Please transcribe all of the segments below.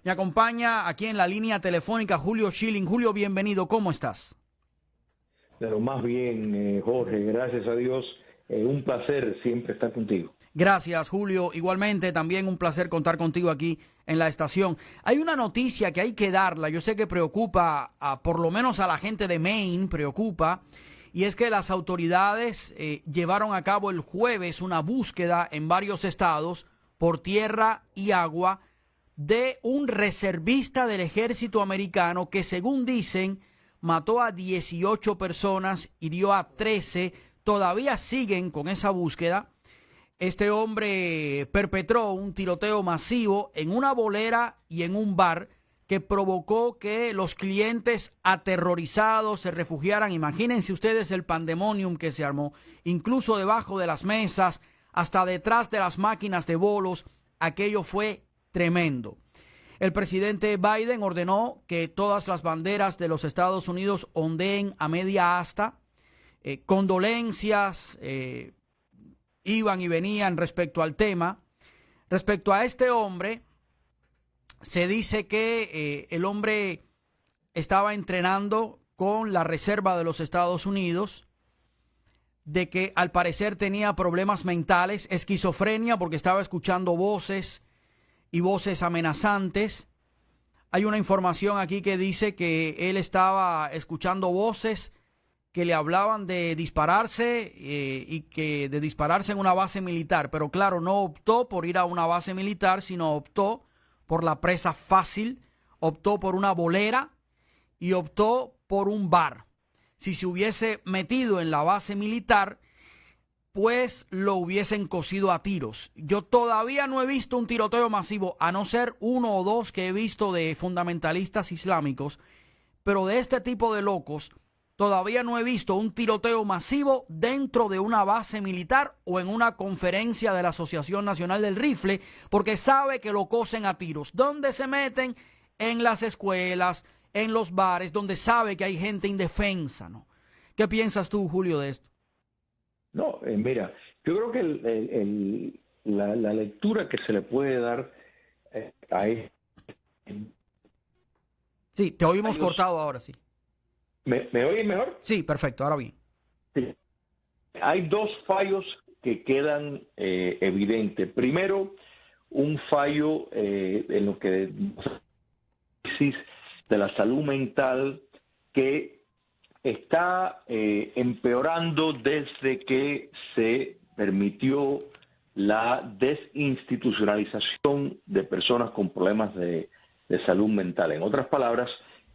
Me acompaña aquí en la línea telefónica Julio Schilling. Julio, bienvenido. ¿Cómo estás? Pero más bien, Jorge, gracias a Dios, un placer siempre estar contigo. Gracias, Julio. Igualmente, también un placer contar contigo aquí en la estación. Hay una noticia que hay que darla. Yo sé que preocupa, por lo menos a la gente de Maine, preocupa. Y es que las autoridades llevaron a cabo el jueves una búsqueda en varios estados por tierra y agua de un reservista del ejército americano que, según dicen, mató a 18 personas, hirió a 13. Todavía siguen con esa búsqueda. Este hombre perpetró un tiroteo masivo en una bolera y en un bar que provocó que los clientes aterrorizados se refugiaran. Imagínense ustedes el pandemonium que se armó, incluso debajo de las mesas, hasta detrás de las máquinas de bolos. Aquello fue tremendo. El presidente Biden ordenó que todas las banderas de los Estados Unidos ondeen a media asta. Condolencias iban y venían respecto al tema. Respecto a este hombre, se dice que el hombre estaba entrenando con la Reserva de los Estados Unidos, de que al parecer tenía problemas mentales, esquizofrenia, porque estaba escuchando voces y voces amenazantes. Hay una información aquí que dice que él estaba escuchando voces que le hablaban de dispararse y que de dispararse en una base militar, pero claro, no optó por ir a una base militar, sino optó por la presa fácil, optó por una bolera y optó por un bar. Si se hubiese metido en la base militar, pues lo hubiesen cosido a tiros. Yo todavía no he visto un tiroteo masivo, a no ser uno o dos que he visto de fundamentalistas islámicos, pero de este tipo de locos, todavía no he visto un tiroteo masivo dentro de una base militar o en una conferencia de la Asociación Nacional del Rifle, porque sabe que lo cosen a tiros. ¿Dónde se meten? En las escuelas, en los bares, donde sabe que hay gente indefensa, ¿no? ¿Qué piensas tú, Julio, de esto? No, mira, yo creo que la lectura que se le puede dar a ellos. Sí, te oímos cortado ahora, sí. ¿Me oyes mejor? Sí, perfecto, ahora bien. Sí. Hay dos fallos que quedan evidentes. Primero, un fallo en lo que de la salud mental que está empeorando desde que se permitió la desinstitucionalización de personas con problemas de salud mental. En otras palabras,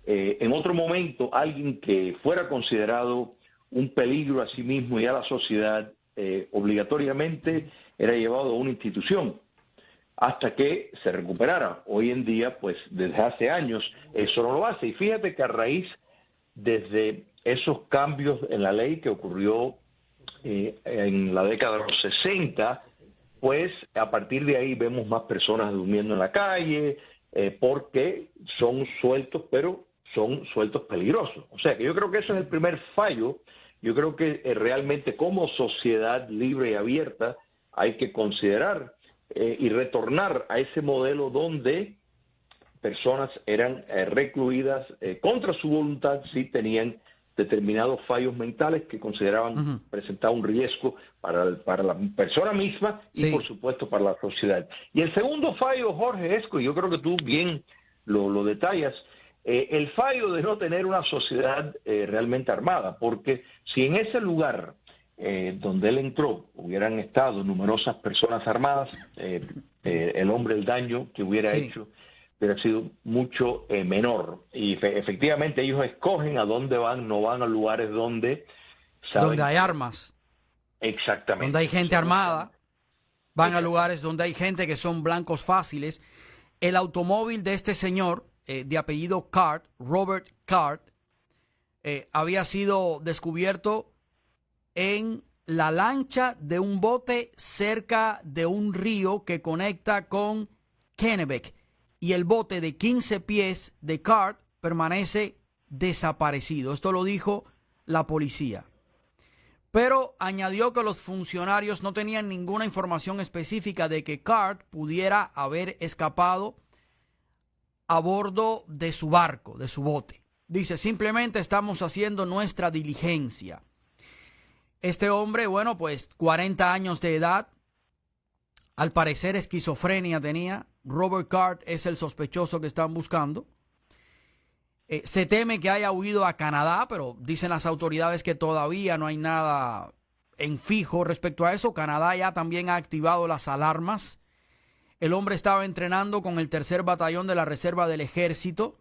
en otro momento, alguien que fuera considerado un peligro a sí mismo y a la sociedad, obligatoriamente era llevado a una institución hasta que se recuperara. Hoy en día, pues desde hace años, eso no lo hace. Y fíjate que a raíz desde esos cambios en la ley que ocurrió en la década de los 60, pues a partir de ahí vemos más personas durmiendo en la calle, porque son sueltos, pero son sueltos peligrosos. O sea que yo creo que ese es el primer fallo. Yo creo que realmente como sociedad libre y abierta hay que considerar y retornar a ese modelo donde personas eran recluidas contra su voluntad si tenían determinados fallos mentales que consideraban presentaban un riesgo para la persona misma y por supuesto para la sociedad. Y el segundo fallo, Jorge, es que yo creo que tú bien lo detallas, el fallo de no tener una sociedad realmente armada, porque si en ese lugar donde él entró hubieran estado numerosas personas armadas, el hombre, el daño que hubiera hecho hubiera sido mucho menor. Y efectivamente ellos escogen a dónde van, no van a lugares donde saben donde hay armas. Exactamente. Donde hay gente armada. Van a lugares donde hay gente que son blancos fáciles. El automóvil de este señor, de apellido Card, Robert Card, había sido descubierto en la lancha de un bote cerca de un río que conecta con Kennebec. Y el bote de 15 pies de Card permanece desaparecido. Esto lo dijo la policía. Pero añadió que los funcionarios no tenían ninguna información específica de que Card pudiera haber escapado a bordo de su barco, de su bote. Dice, simplemente estamos haciendo nuestra diligencia. Este hombre, bueno, pues 40 años de edad, al parecer esquizofrenia tenía. Robert Card es el sospechoso que están buscando. Se teme que haya huido a Canadá, pero dicen las autoridades que todavía no hay nada en fijo respecto a eso. Canadá ya también ha activado las alarmas. El hombre estaba entrenando con el 3er Batallón de la Reserva del Ejército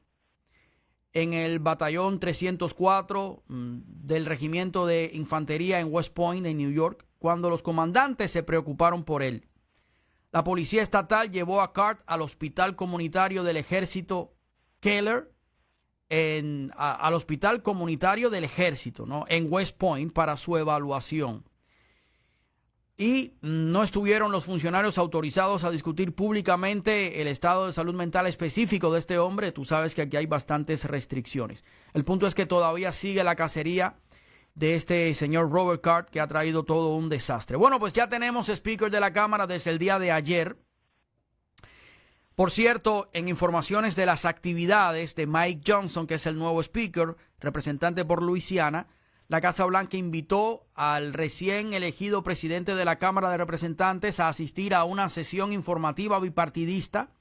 en el Batallón 304 del Regimiento de Infantería en West Point, en New York, cuando los comandantes se preocuparon por él. La policía estatal llevó a Card al Hospital Comunitario del Ejército Keller, al Hospital Comunitario del Ejército, ¿no?, en West Point para su evaluación. Y no estuvieron los funcionarios autorizados a discutir públicamente el estado de salud mental específico de este hombre. Tú sabes que aquí hay bastantes restricciones. El punto es que todavía sigue la cacería de este señor Robert Card, que ha traído todo un desastre. Bueno, pues ya tenemos speaker de la Cámara desde el día de ayer. Por cierto, en informaciones de las actividades de Mike Johnson, que es el nuevo speaker, representante por Luisiana, la Casa Blanca invitó al recién elegido presidente de la Cámara de Representantes a asistir a una sesión informativa bipartidista.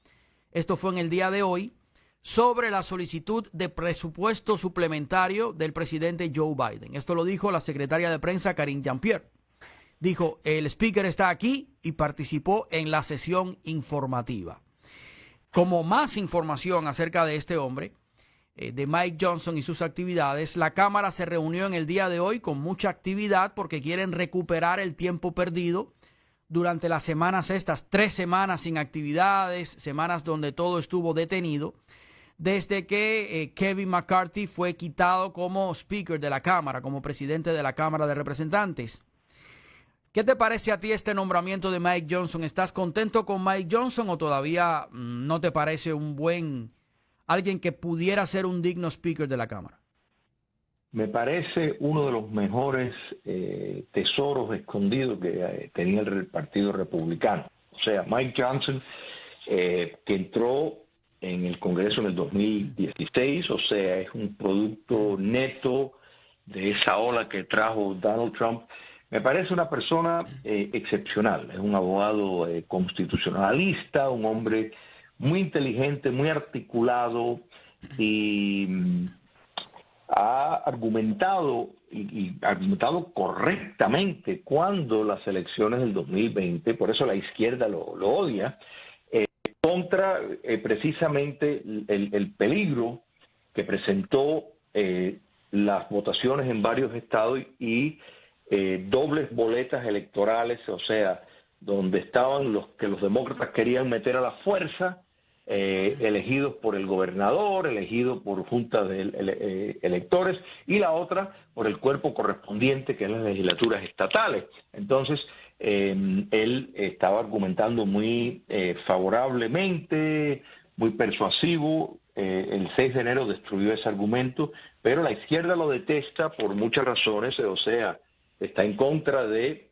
Esto fue en el día de hoy, sobre la solicitud de presupuesto suplementario del presidente Joe Biden. Esto lo dijo la secretaria de prensa Karine Jean-Pierre. Dijo, el speaker está aquí y participó en la sesión informativa. Como más información acerca de este hombre, de Mike Johnson y sus actividades, la Cámara se reunió en el día de hoy con mucha actividad porque quieren recuperar el tiempo perdido durante las semanas estas, 3 semanas sin actividades, semanas donde todo estuvo detenido, desde que Kevin McCarthy fue quitado como speaker de la Cámara, como presidente de la Cámara de Representantes. ¿Qué te parece a ti este nombramiento de Mike Johnson? ¿Estás contento con Mike Johnson o todavía no te parece alguien que pudiera ser un digno speaker de la Cámara? Me parece uno de los mejores tesoros escondidos que tenía el Partido Republicano. O sea, Mike Johnson, que entró en el Congreso en el 2016, o sea, es un producto neto de esa ola que trajo Donald Trump. Me parece una persona excepcional. Es un abogado constitucionalista, un hombre muy inteligente, muy articulado, y ha argumentado y argumentado correctamente cuando las elecciones del 2020, por eso la izquierda lo odia, contra precisamente el peligro que presentó las votaciones en varios estados y dobles boletas electorales, o sea, donde estaban los que los demócratas querían meter a la fuerza, elegidos por el gobernador, elegidos por juntas de electores, y la otra por el cuerpo correspondiente, que es las legislaturas estatales. Entonces, él estaba argumentando muy favorablemente, muy persuasivo. El 6 de enero destruyó ese argumento, pero la izquierda lo detesta por muchas razones, o sea, está en contra de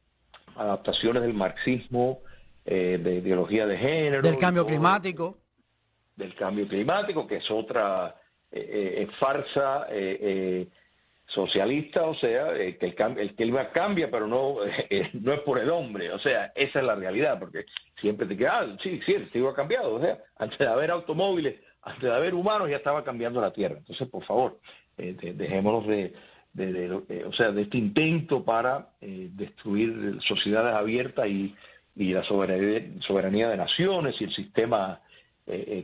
adaptaciones del marxismo, de ideología de género. Del cambio climático. Del cambio climático, que es otra farsa socialista, o sea, que el clima cambia, pero no es por el hombre. O sea, esa es la realidad, porque siempre te queda, sí, el clima ha cambiado. O sea, antes de haber automóviles, antes de haber humanos, ya estaba cambiando la Tierra. Entonces, por favor, dejémonos de este intento para destruir sociedades abiertas y la soberanía de naciones y el sistema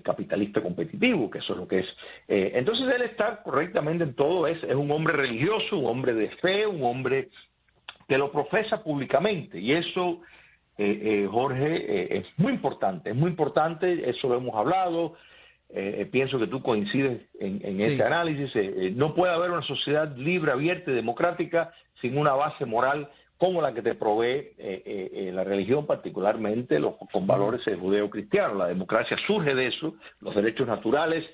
capitalista competitivo, que eso es lo que es. Entonces él está correctamente en todo. Es un hombre religioso, un hombre de fe, un hombre que lo profesa públicamente, y eso, Jorge, es muy importante, eso lo hemos hablado. Pienso que tú coincides en Sí. este análisis. No puede haber una sociedad libre, abierta y democrática sin una base moral como la que te provee la religión, particularmente con valores judeo-cristianos. La democracia surge de eso, los derechos naturales.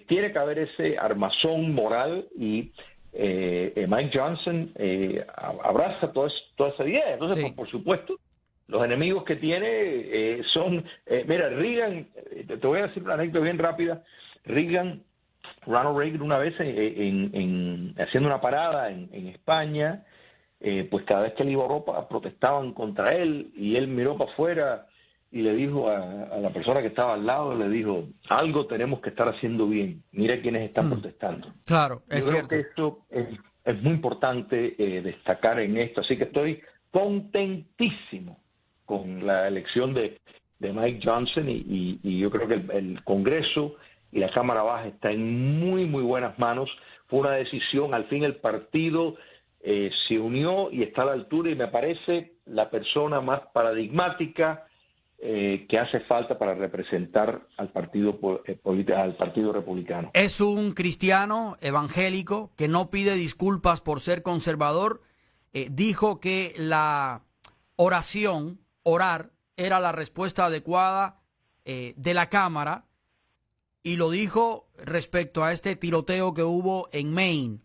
Tiene que haber ese armazón moral, y Mike Johnson abraza toda esa idea. Entonces, Sí. por supuesto, los enemigos que tiene son... mira, Reagan, te voy a decir una anécdota bien rápida. Ronald Reagan una vez haciendo una parada en España, pues cada vez que él iba a Europa protestaban contra él y él miró para afuera y le dijo a la persona que estaba al lado, le dijo, algo tenemos que estar haciendo bien, mira quiénes están protestando. Claro, es cierto. Creo que esto es muy importante destacar en esto, así que estoy contentísimo con la elección de Mike Johnson y yo creo que el Congreso y la Cámara Baja está en muy, muy buenas manos. Fue una decisión, al fin el partido se unió y está a la altura y me parece la persona más paradigmática que hace falta para representar al partido republicano. Es un cristiano evangélico que no pide disculpas por ser conservador. Dijo que la orar, era la respuesta adecuada de la Cámara, y lo dijo respecto a este tiroteo que hubo en Maine.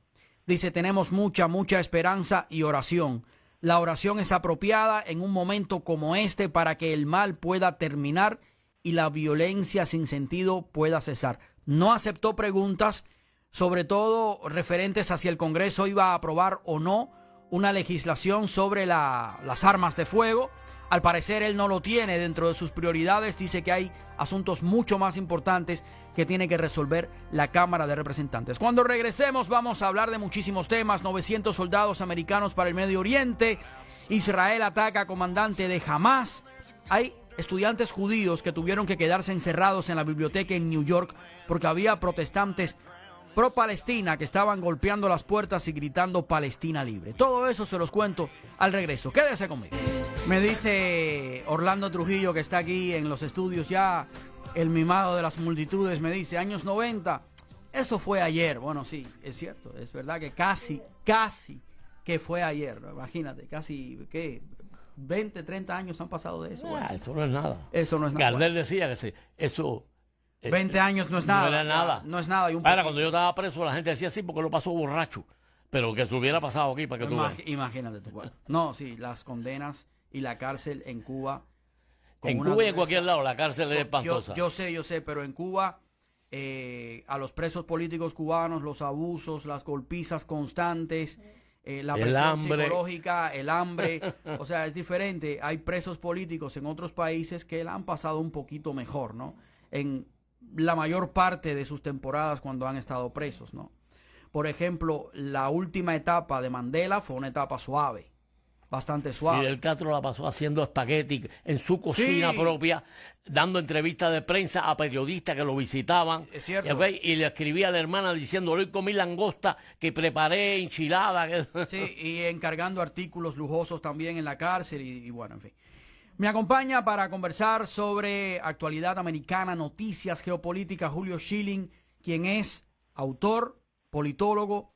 Dice, tenemos mucha esperanza y oración. La oración es apropiada en un momento como este para que el mal pueda terminar y la violencia sin sentido pueda cesar. No aceptó preguntas, sobre todo referentes a si el Congreso iba a aprobar o no una legislación sobre las armas de fuego. Al parecer él no lo tiene dentro de sus prioridades. Dice que hay asuntos mucho más importantes que tiene que resolver la Cámara de Representantes. Cuando regresemos vamos a hablar de muchísimos temas. 900 soldados americanos para el Medio Oriente. Israel ataca a comandante de Hamas. Hay estudiantes judíos que tuvieron que quedarse encerrados en la biblioteca en New York porque había protestantes pro-Palestina que estaban golpeando las puertas y gritando Palestina libre. Todo eso se los cuento al regreso. Quédese conmigo. Me dice Orlando Trujillo, que está aquí en los estudios ya, el mimado de las multitudes, me dice, años 90, eso fue ayer. Bueno, sí, es cierto, es verdad que casi que fue ayer, ¿no? Imagínate, casi, ¿qué? 20, 30 años han pasado de eso. Bueno, eso no es nada. Eso no es nada. Gardel decía que eso... 20 años no es nada. No era nada. No es nada. Ahora, cuando yo estaba preso, la gente decía sí porque lo pasó borracho. Pero que se hubiera pasado aquí para que tú veas. Imagínate tú. Bueno. No, sí, las condenas y la cárcel en Cuba. En Cuba y en cualquier lado, la cárcel es espantosa. Yo sé, pero en Cuba, a los presos políticos cubanos, los abusos, las golpizas constantes, la presión psicológica, el hambre, o sea, es diferente. Hay presos políticos en otros países que la han pasado un poquito mejor, ¿no? En la mayor parte de sus temporadas cuando han estado presos, ¿no? Por ejemplo, la última etapa de Mandela fue una etapa suave, bastante suave. Fidel Castro la pasó haciendo espagueti en su cocina propia, dando entrevistas de prensa a periodistas que lo visitaban. Es cierto. Y le escribía a la hermana diciendo, hoy comí langosta que preparé, enchilada. Sí, y encargando artículos lujosos también en la cárcel y bueno, en fin. Me acompaña para conversar sobre actualidad americana, noticias, geopolítica, Julio Schilling, quien es autor, politólogo,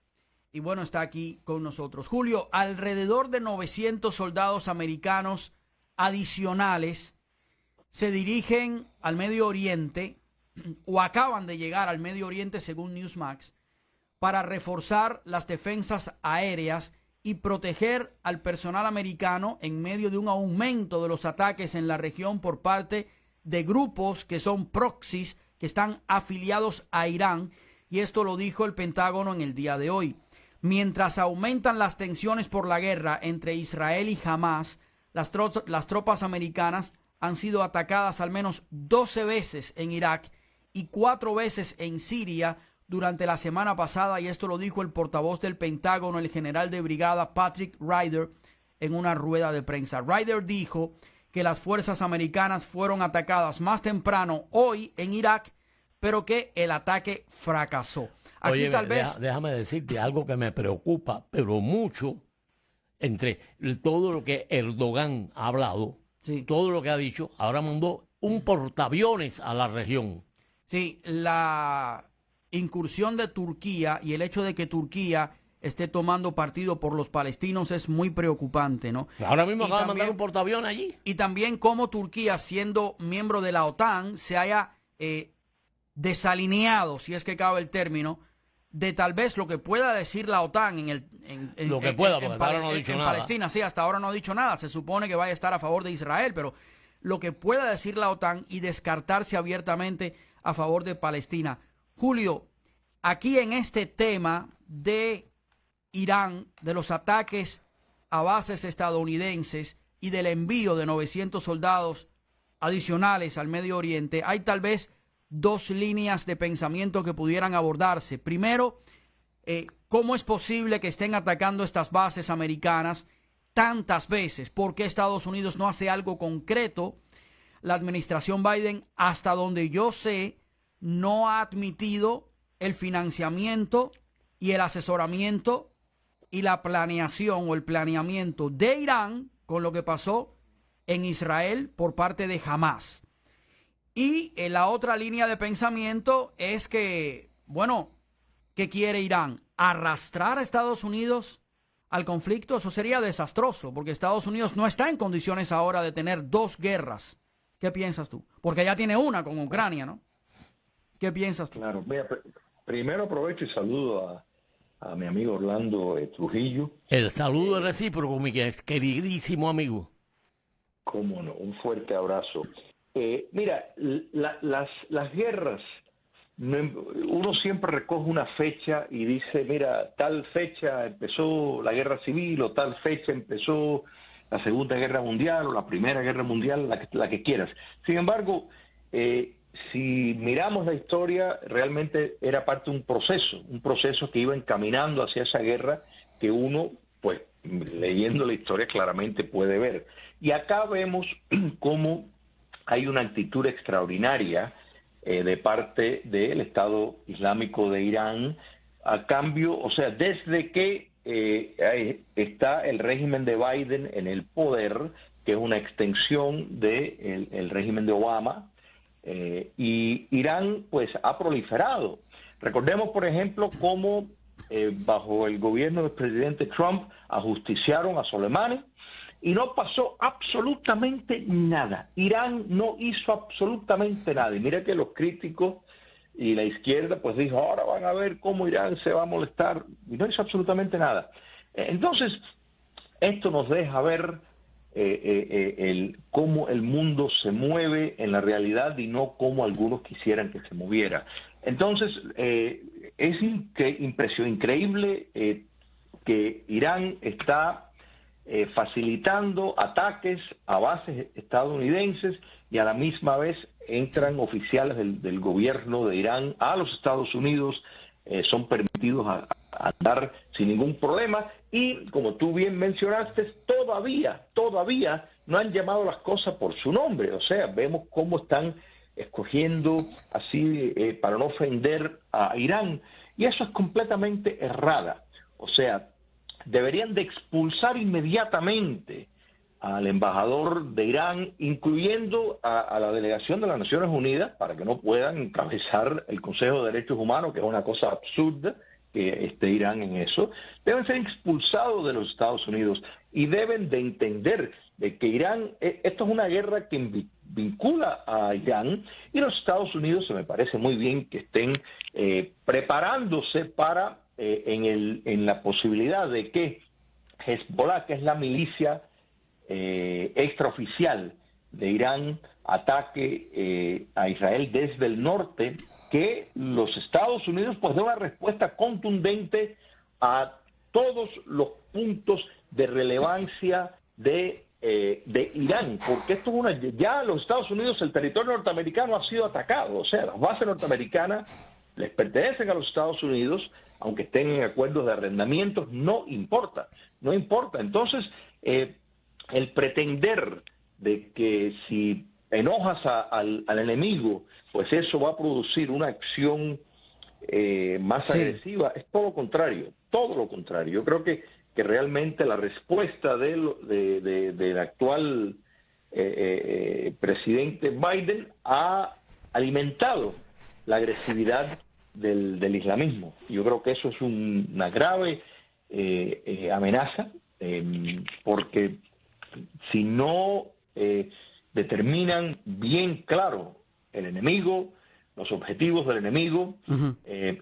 y bueno, está aquí con nosotros. Julio, alrededor de 900 soldados americanos adicionales se dirigen al Medio Oriente, o acaban de llegar al Medio Oriente según Newsmax, para reforzar las defensas aéreas y proteger al personal americano en medio de un aumento de los ataques en la región por parte de grupos que son proxies, que están afiliados a Irán, y esto lo dijo el Pentágono en el día de hoy. Mientras aumentan las tensiones por la guerra entre Israel y Hamas, las tropas americanas han sido atacadas al menos 12 veces en Irak y 4 veces en Siria durante la semana pasada, y esto lo dijo el portavoz del Pentágono, el general de brigada Patrick Ryder, en una rueda de prensa. Ryder dijo que las fuerzas americanas fueron atacadas más temprano hoy en Irak, pero que el ataque fracasó. Aquí Oye, tal vez... déjame decirte algo que me preocupa, pero mucho, entre todo lo que Erdogan ha hablado, Sí. todo lo que ha dicho, ahora mandó un portaaviones a la región. Sí, la incursión de Turquía y el hecho de que Turquía esté tomando partido por los palestinos es muy preocupante, ¿no? Ahora mismo Y acaba de también- mandar un portaaviones allí. Y también cómo Turquía, siendo miembro de la OTAN, se haya desalineado, si es que cabe el término, de tal vez lo que pueda decir la OTAN Lo que pueda, porque hasta ahora no ha dicho nada. Palestina. Sí, hasta ahora no ha dicho nada. Se supone que vaya a estar a favor de Israel, pero lo que pueda decir la OTAN y descartarse abiertamente a favor de Palestina. Julio, aquí en este tema de Irán, de los ataques a bases estadounidenses y del envío de 900 soldados adicionales al Medio Oriente, hay tal vez dos líneas de pensamiento que pudieran abordarse. Primero, ¿cómo es posible que estén atacando estas bases americanas tantas veces? ¿Por qué Estados Unidos no hace algo concreto? La administración Biden, hasta donde yo sé, no ha admitido el financiamiento y el asesoramiento y la planeación o el planeamiento de Irán con lo que pasó en Israel por parte de Hamás. Y la otra línea de pensamiento es que, bueno, ¿qué quiere Irán? ¿Arrastrar a Estados Unidos al conflicto? Eso sería desastroso, porque Estados Unidos no está en condiciones ahora de tener dos guerras. ¿Qué piensas tú? Porque ya tiene una con Ucrania, ¿no? ¿Qué piensas tú? Claro, mira, primero aprovecho y saludo a mi amigo Orlando Trujillo. El saludo es recíproco, mi queridísimo amigo. Cómo no, un fuerte abrazo. Mira, las guerras, uno siempre recoge una fecha y dice, mira, tal fecha empezó la guerra civil o tal fecha empezó la Segunda Guerra Mundial o la Primera Guerra Mundial, la que quieras. Sin embargo, si miramos la historia, realmente era parte de un proceso que iba encaminando hacia esa guerra que uno, pues, leyendo la historia claramente puede ver. Y acá vemos cómo hay una actitud extraordinaria de parte del Estado Islámico de Irán a cambio, o sea, desde que está el régimen de Biden en el poder, que es una extensión del régimen de Obama, y Irán pues ha proliferado. Recordemos, por ejemplo, cómo bajo el gobierno del presidente Trump ajusticiaron a Soleimani y no pasó absolutamente nada. Irán no hizo absolutamente nada. Y mira que los críticos y la izquierda pues dijo, ahora van a ver cómo Irán se va a molestar. Y no hizo absolutamente nada. Entonces, esto nos deja ver cómo el mundo se mueve en la realidad y no como algunos quisieran que se moviera. Entonces, es increíble que Irán está facilitando ataques a bases estadounidenses y a la misma vez entran oficiales del gobierno de Irán a los Estados Unidos, son permitidos a andar sin ningún problema y, como tú bien mencionaste, todavía no han llamado las cosas por su nombre. O sea, vemos cómo están escogiendo así para no ofender a Irán, y eso es completamente errada. O sea, deberían de expulsar inmediatamente al embajador de Irán, incluyendo a la delegación de las Naciones Unidas, para que no puedan encabezar el Consejo de Derechos Humanos, que es una cosa absurda que esté Irán en eso. Deben ser expulsados de los Estados Unidos y deben de entender de que Irán, esto es una guerra que vincula a Irán, y los Estados Unidos, se me parece muy bien que estén preparándose para en la posibilidad de que Hezbollah, que es la milicia extraoficial de Irán, ataque a Israel desde el norte, que los Estados Unidos pues den una respuesta contundente a todos los puntos de relevancia de Irán, porque esto es ya los Estados Unidos, el territorio norteamericano ha sido atacado, o sea, las bases norteamericanas les pertenecen a los Estados Unidos, aunque estén en acuerdos de arrendamientos, no importa. Entonces, el pretender de que si enojas al enemigo, pues eso va a producir una acción más agresiva, es todo lo contrario. Yo creo que realmente la respuesta del actual presidente Biden ha alimentado la agresividad del islamismo. Yo creo que eso es una grave amenaza, porque si no determinan bien claro el enemigo, los objetivos del enemigo,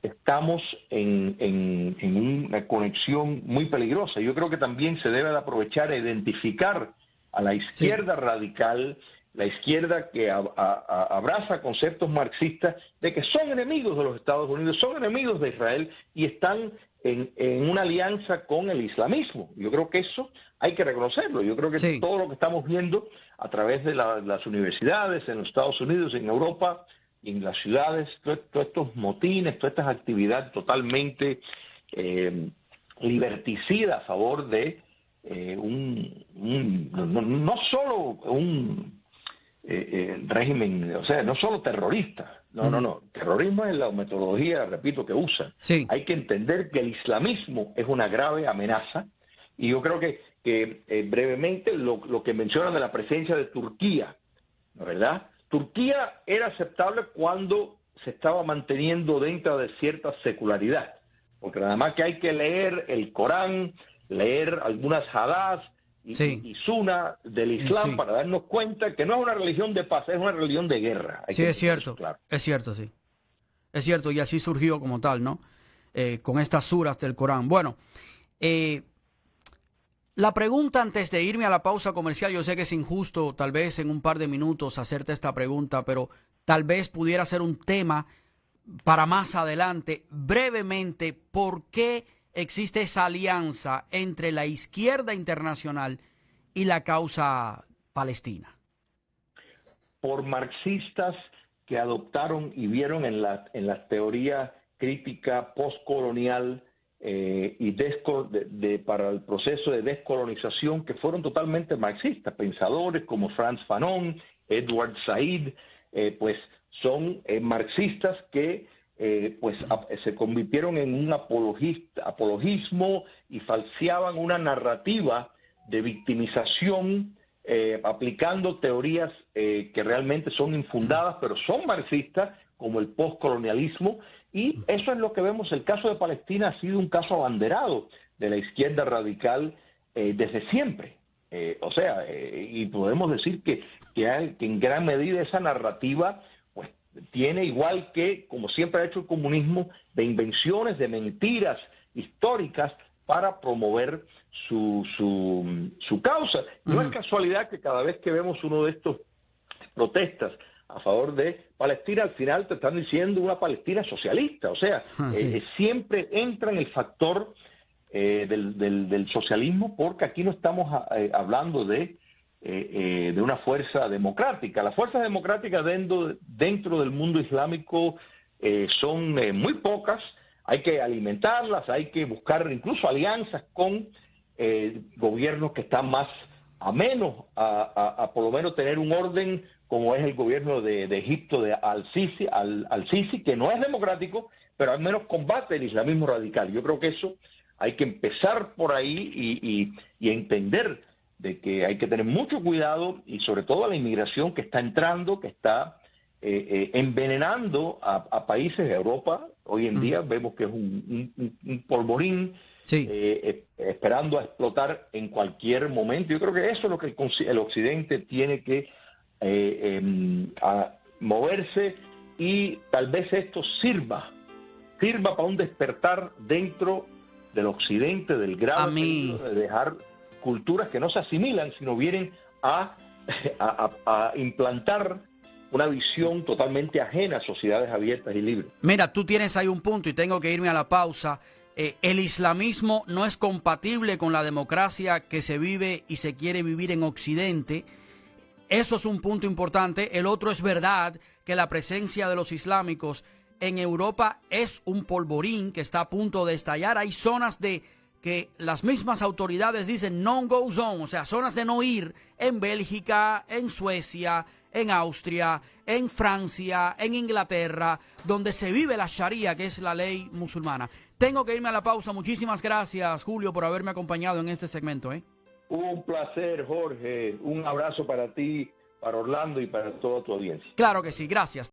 estamos en una conexión muy peligrosa. Yo creo que también se debe de aprovechar e identificar a la izquierda radical la izquierda que abraza conceptos marxistas de que son enemigos de los Estados Unidos, son enemigos de Israel y están en una alianza con el islamismo. Yo creo que eso hay que reconocerlo. Yo creo que sí, todo lo que estamos viendo a través de las universidades en los Estados Unidos, en Europa, y en las ciudades, todos estos motines, todas estas actividades totalmente liberticidas a favor de no solo un régimen, o sea, no solo terrorista, no, terrorismo es la metodología, repito, que usan. sí. Hay que entender que el islamismo es una grave amenaza, y yo creo que brevemente lo que mencionan de la presencia de Turquía, ¿verdad? Turquía era aceptable cuando se estaba manteniendo dentro de cierta secularidad, porque nada más que hay que leer el Corán, leer algunas hadás y Sunna del Islam Sí. para darnos cuenta que no es una religión de paz, es una religión de guerra. Hay Sí, que es entender cierto, eso, claro. es cierto, sí. Es cierto, y así surgió como tal, ¿no? Con estas suras del Corán. Bueno, la pregunta antes de irme a la pausa comercial, yo sé que es injusto tal vez en un par de minutos hacerte esta pregunta, pero tal vez pudiera ser un tema para más adelante. Brevemente, ¿por qué existe esa alianza entre la izquierda internacional y la causa palestina? Por marxistas que adoptaron y vieron en la teoría crítica postcolonial para el proceso de descolonización, que fueron totalmente marxistas, pensadores como Frantz Fanon, Edward Said, pues son marxistas que se convirtieron en un apologismo y falseaban una narrativa de victimización, aplicando teorías que realmente son infundadas, pero son marxistas, como el postcolonialismo, y eso es lo que vemos. El caso de Palestina ha sido un caso abanderado de la izquierda radical desde siempre. Y podemos decir que en gran medida esa narrativa pues tiene, igual que, como siempre ha hecho el comunismo, de invenciones, de mentiras históricas para promover su causa. No es casualidad que cada vez que vemos uno de estos protestas a favor de Palestina, al final te están diciendo una Palestina socialista. O sea, siempre entra en el factor del socialismo, porque aquí no estamos hablando de una fuerza democrática. Las fuerzas democráticas dentro del mundo islámico son muy pocas. Hay que alimentarlas, hay que buscar incluso alianzas con gobiernos que están más amenos a por lo menos tener un orden, como es el gobierno de Egipto de al-Sisi, que no es democrático, pero al menos combate el islamismo radical. Yo creo que eso hay que empezar por ahí y entender de que hay que tener mucho cuidado, y sobre todo a la inmigración que está entrando, que está envenenando a países de Europa. Hoy en día vemos que es un polvorín esperando a explotar en cualquier momento. Yo creo que eso es lo que el Occidente tiene que a moverse, y tal vez esto sirva para un despertar dentro del Occidente, del grave peligro de dejar culturas que no se asimilan, sino vienen a implantar una visión totalmente ajena a sociedades abiertas y libres. Mira, tú tienes ahí un punto y tengo que irme a la pausa. El islamismo no es compatible con la democracia que se vive y se quiere vivir en Occidente. Eso es un punto importante. El otro es verdad que la presencia de los islámicos en Europa es un polvorín que está a punto de estallar. Hay zonas que las mismas autoridades dicen no-go zone, o sea, zonas de no ir, en Bélgica, en Suecia, en Austria, en Francia, en Inglaterra, donde se vive la Sharia, que es la ley musulmana. Tengo que irme a la pausa. Muchísimas gracias, Julio, por haberme acompañado en este segmento. Un placer, Jorge. Un abrazo para ti, para Orlando y para toda tu audiencia. Claro que sí, gracias.